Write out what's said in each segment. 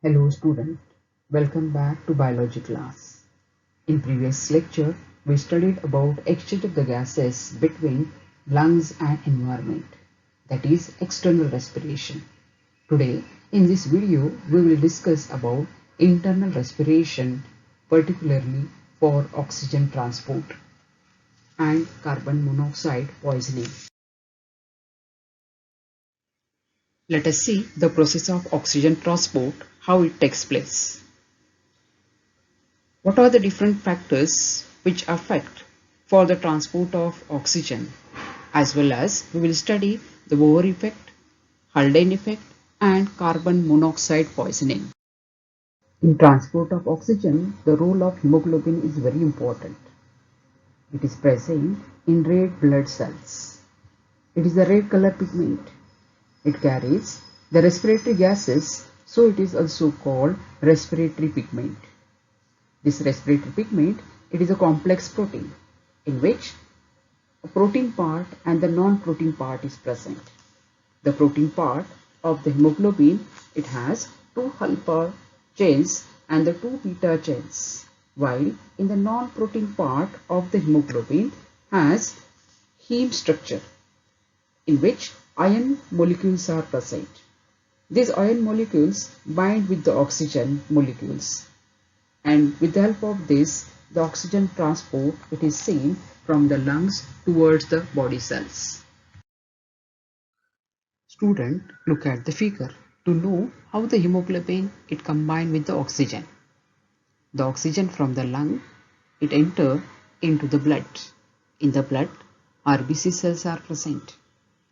Hello student, welcome back to biology class. In previous lecture, we studied about exchange of the gases between lungs and environment, that is external respiration. Today, in this video, we will discuss about internal respiration, particularly for oxygen transport and carbon monoxide poisoning. Let us see the process of oxygen transport, how it takes place. What are the different factors which affect for the transport of oxygen, as well as we will study the Bohr effect, Haldane effect and carbon monoxide poisoning. In transport of oxygen, the role of hemoglobin is very important. It is present in red blood cells. It is a red color pigment. It carries the respiratory gases, so it is also called respiratory pigment. This respiratory pigment, it is a complex protein in which a protein part and the non-protein part is present. The protein part of the hemoglobin, it has two alpha chains and the two beta chains, while in the non-protein part of the hemoglobin has heme structure in which iron molecules are present. These iron molecules bind with the oxygen molecules, and with the help of this, the oxygen transport, it is seen from the lungs towards the body cells. Student, look at the figure to know how the hemoglobin it combine with the oxygen. The oxygen from the lung, it enter into the blood. In the blood, RBC cells are present.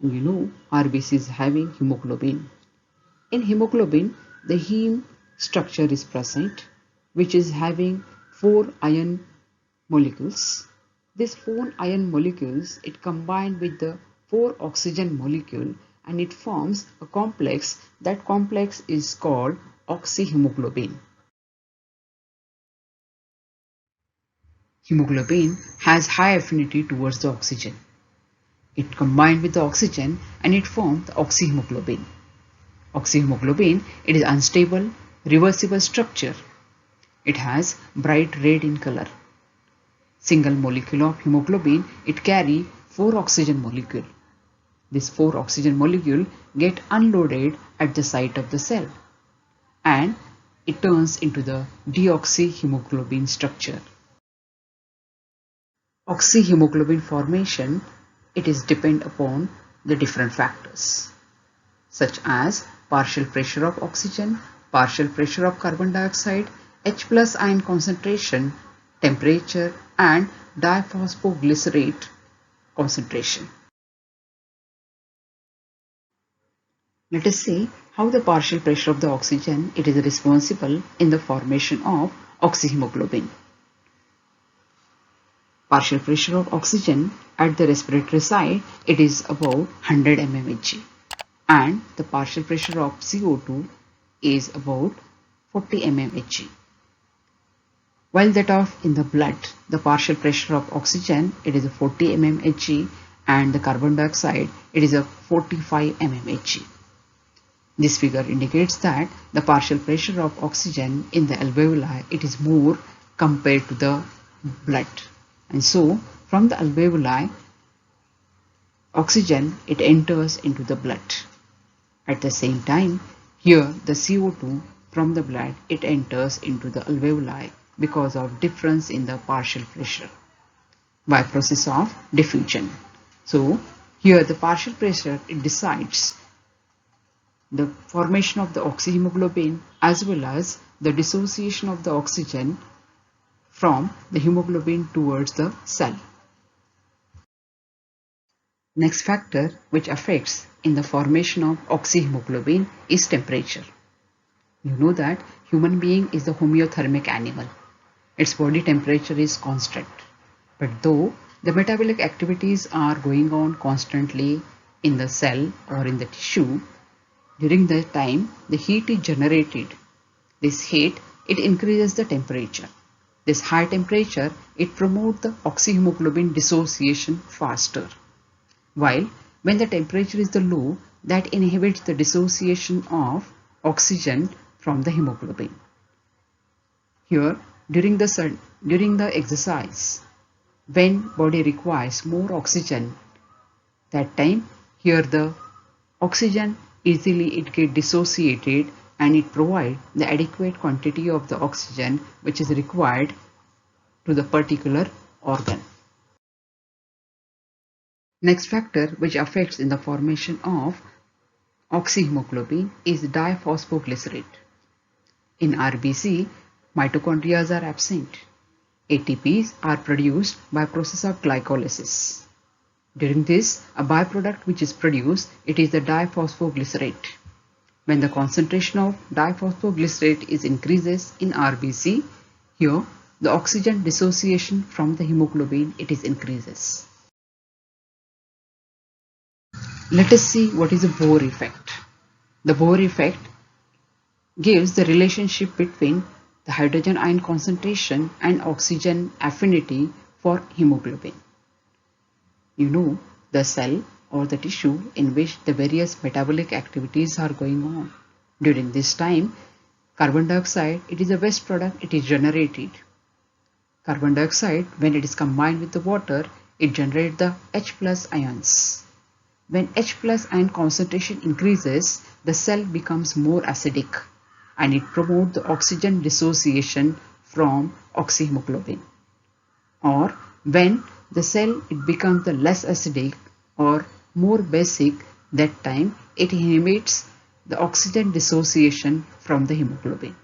And you know RBC is having hemoglobin. In hemoglobin, the heme structure is present, which is having 4 iron molecules. These 4 iron molecules, it combined with the 4 oxygen molecule and it forms a complex. That complex is called oxyhemoglobin. Hemoglobin has high affinity towards the oxygen. It combined with the oxygen and it formed the oxyhemoglobin. Oxyhemoglobin, it is unstable, reversible structure. It has bright red in color. Single molecule of hemoglobin, it carry 4 oxygen molecule. This 4 oxygen molecule get unloaded at the site of the cell and it turns into the deoxyhemoglobin structure. Oxyhemoglobin formation, it is depend upon the different factors such as partial pressure of oxygen, partial pressure of carbon dioxide, H plus ion concentration, temperature and diphosphoglycerate concentration. Let us see how the partial pressure of the oxygen it is responsible in the formation of oxyhemoglobin. Partial pressure of oxygen at the respiratory side it is about 100 mmHg and the partial pressure of CO2 is about 40 mmHg. While that of in the blood, the partial pressure of oxygen it is a 40 mmHg and the carbon dioxide it is a 45 mmHg. This figure indicates that the partial pressure of oxygen in the alveoli it is more compared to the blood, and so from the alveoli oxygen it enters into the blood. At the same time, here the CO2 from the blood it enters into the alveoli because of difference in the partial pressure by process of diffusion. So here the partial pressure it decides the formation of the oxyhemoglobin as well as the dissociation of the oxygen from the hemoglobin towards the cell. Next factor which affects in the formation of oxyhemoglobin is temperature. You know that human being is a homeothermic animal. Its body temperature is constant. But though the metabolic activities are going on constantly in the cell or in the tissue, during that time the heat is generated. This heat it increases the temperature. This high temperature it promotes the oxyhemoglobin dissociation faster. While when the temperature is the low, that inhibits the dissociation of oxygen from the hemoglobin. Here, during the exercise, when body requires more oxygen, that time here the oxygen easily it get dissociated and it provide the adequate quantity of the oxygen which is required to the particular organ. Next factor which affects in the formation of oxyhemoglobin is diphosphoglycerate. In RBC, mitochondria are absent. ATPs are produced by process of glycolysis. During this, a byproduct which is produced, it is the diphosphoglycerate. When the concentration of diphosphoglycerate is increases in RBC, here the oxygen dissociation from the hemoglobin it is increases. Let us see what is the Bohr effect. The Bohr effect gives the relationship between the hydrogen ion concentration and oxygen affinity for hemoglobin. You know the cell or the tissue in which the various metabolic activities are going on. During this time, carbon dioxide, it is a waste product, it is generated. Carbon dioxide, when it is combined with the water, it generates the H plus ions. When H plus ion concentration increases, the cell becomes more acidic and it promotes the oxygen dissociation from oxyhemoglobin. Or when the cell it becomes the less acidic or more basic, that time it inhibits the oxygen dissociation from the hemoglobin.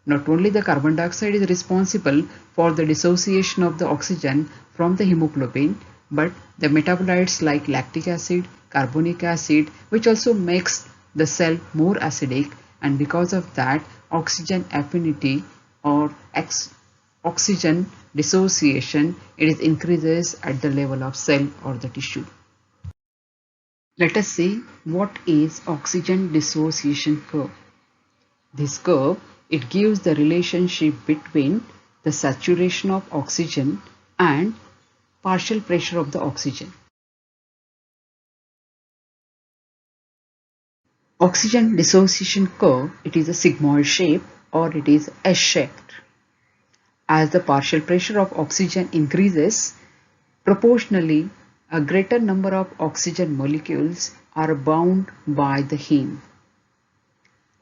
Not only the carbon dioxide is responsible for the dissociation of the oxygen from the hemoglobin, but the metabolites like lactic acid, carbonic acid, which also makes the cell more acidic, and because of that oxygen affinity or oxygen dissociation it is increases at the level of cell or the tissue. Let us see what is oxygen dissociation curve. This curve it gives the relationship between the saturation of oxygen and partial pressure of the oxygen. Oxygen dissociation curve, it is a sigmoid shape or it is S-shaped. As the partial pressure of oxygen increases, proportionally a greater number of oxygen molecules are bound by the heme.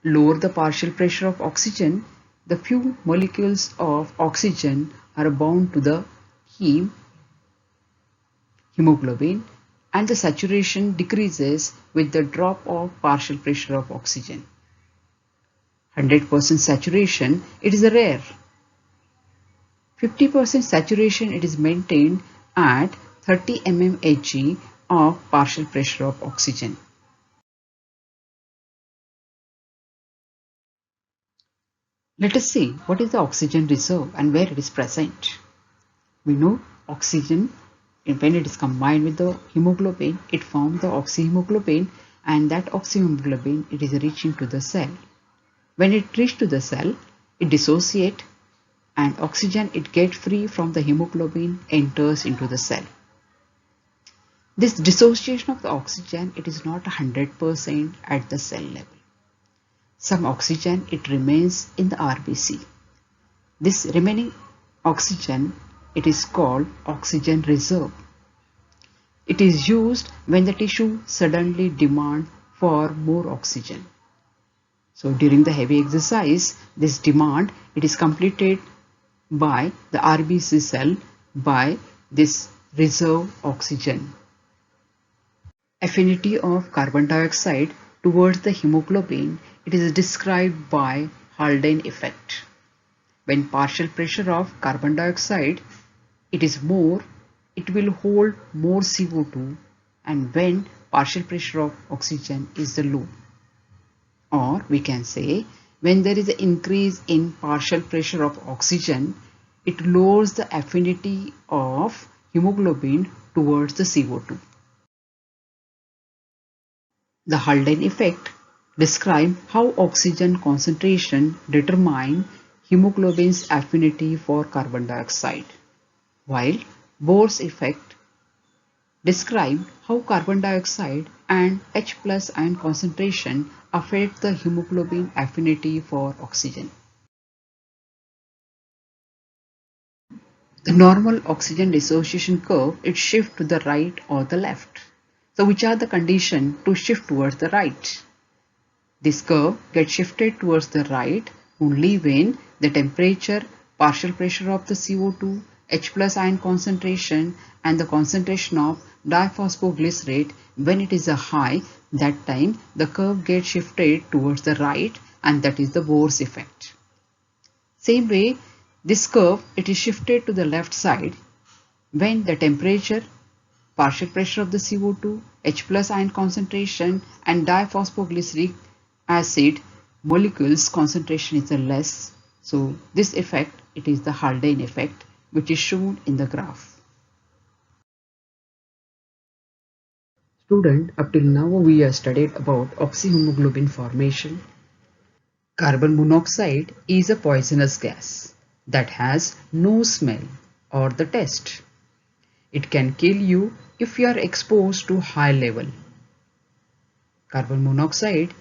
Lower the partial pressure of oxygen, the few molecules of oxygen are bound to the hemoglobin, and the saturation decreases with the drop of partial pressure of oxygen. 100% saturation, it is rare. 50% saturation, it is maintained at 30 mmHg of partial pressure of oxygen. Let us see what is the oxygen reserve and where it is present. We know oxygen, when it is combined with the hemoglobin, it forms the oxyhemoglobin, and that oxyhemoglobin it is reaching to the cell. When it reaches to the cell, it dissociates and oxygen it gets free from the hemoglobin enters into the cell. This dissociation of the oxygen it is not 100% at the cell level. Some oxygen it remains in the RBC. This remaining oxygen it is called oxygen reserve. It is used when the tissue suddenly demands for more oxygen. So during the heavy exercise, this demand it is completed by the RBC cell by this reserve oxygen. Affinity of carbon dioxide towards the hemoglobin it is described by Haldane effect. When partial pressure of carbon dioxide it is more, it will hold more CO2, and when partial pressure of oxygen is the low. Or we can say when there is an increase in partial pressure of oxygen, it lowers the affinity of hemoglobin towards the CO2. The Haldane effect describes how oxygen concentration determines hemoglobin's affinity for carbon dioxide, while Bohr's effect described how carbon dioxide and H plus ion concentration affect the hemoglobin affinity for oxygen. The normal oxygen dissociation curve, it shifts to the right or the left. So which are the conditions to shift towards the right? This curve gets shifted towards the right only when the temperature, partial pressure of the CO2, H plus ion concentration and the concentration of diphosphoglycerate, when it is a high, that time the curve gets shifted towards the right, and that is the Bohr's effect. Same way, this curve, it is shifted to the left side when the temperature, partial pressure of the CO2, H plus ion concentration and diphosphoglyceric acid molecules concentration is less. So this effect, it is the Haldane effect, which is shown in the graph. Student, up till now we have studied about oxyhemoglobin formation. Carbon monoxide is a poisonous gas that has no smell or the taste. It can kill you if you are exposed to high level. Carbon monoxide,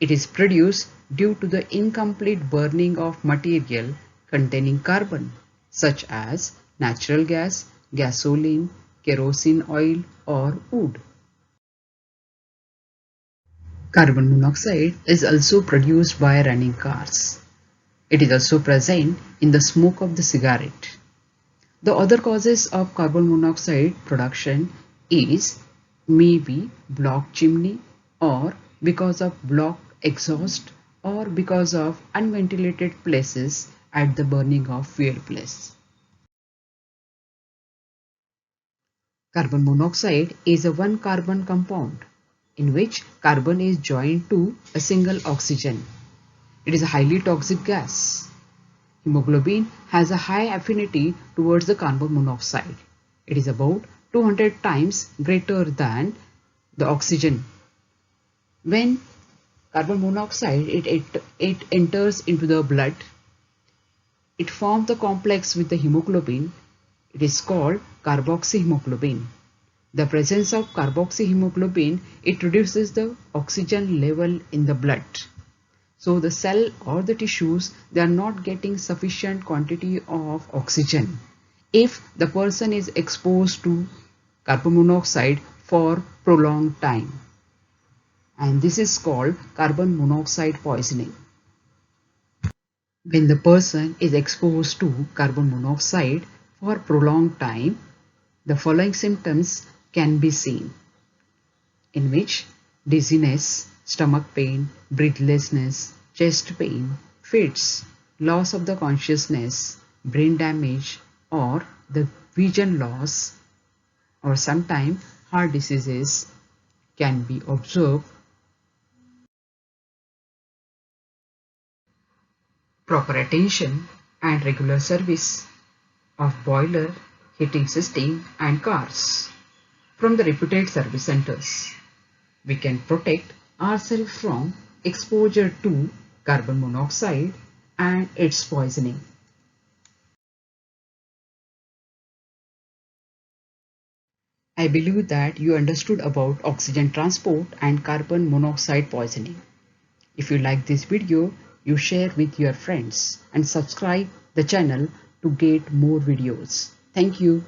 it is produced due to the incomplete burning of material containing carbon, such as natural gas, gasoline, kerosene oil or wood. Carbon monoxide is also produced by running cars. It is also present in the smoke of the cigarette. The other causes of carbon monoxide production is maybe blocked chimney, or because of blocked exhaust, or because of unventilated places at the burning of fuel place. Carbon monoxide is a one carbon compound in which carbon is joined to a single oxygen. It is a highly toxic gas. Hemoglobin has a high affinity towards the carbon monoxide. It is about 200 times greater than the oxygen. When carbon monoxide it enters into the blood, it forms the complex with the hemoglobin. It is called carboxyhemoglobin. The presence of carboxyhemoglobin, it reduces the oxygen level in the blood. So the cell or the tissues, they are not getting sufficient quantity of oxygen if the person is exposed to carbon monoxide for prolonged time. And this is called carbon monoxide poisoning. When the person is exposed to carbon monoxide for prolonged time, the following symptoms can be seen, in which dizziness, stomach pain, breathlessness, chest pain, fits, loss of the consciousness, brain damage, or the vision loss, or sometimes heart diseases can be observed. Proper attention and regular service of boiler, heating system and cars from the reputed service centers. We can protect ourselves from exposure to carbon monoxide and its poisoning. I believe that you understood about oxygen transport and carbon monoxide poisoning. If you like this video, you share with your friends and subscribe the channel to get more videos. Thank you.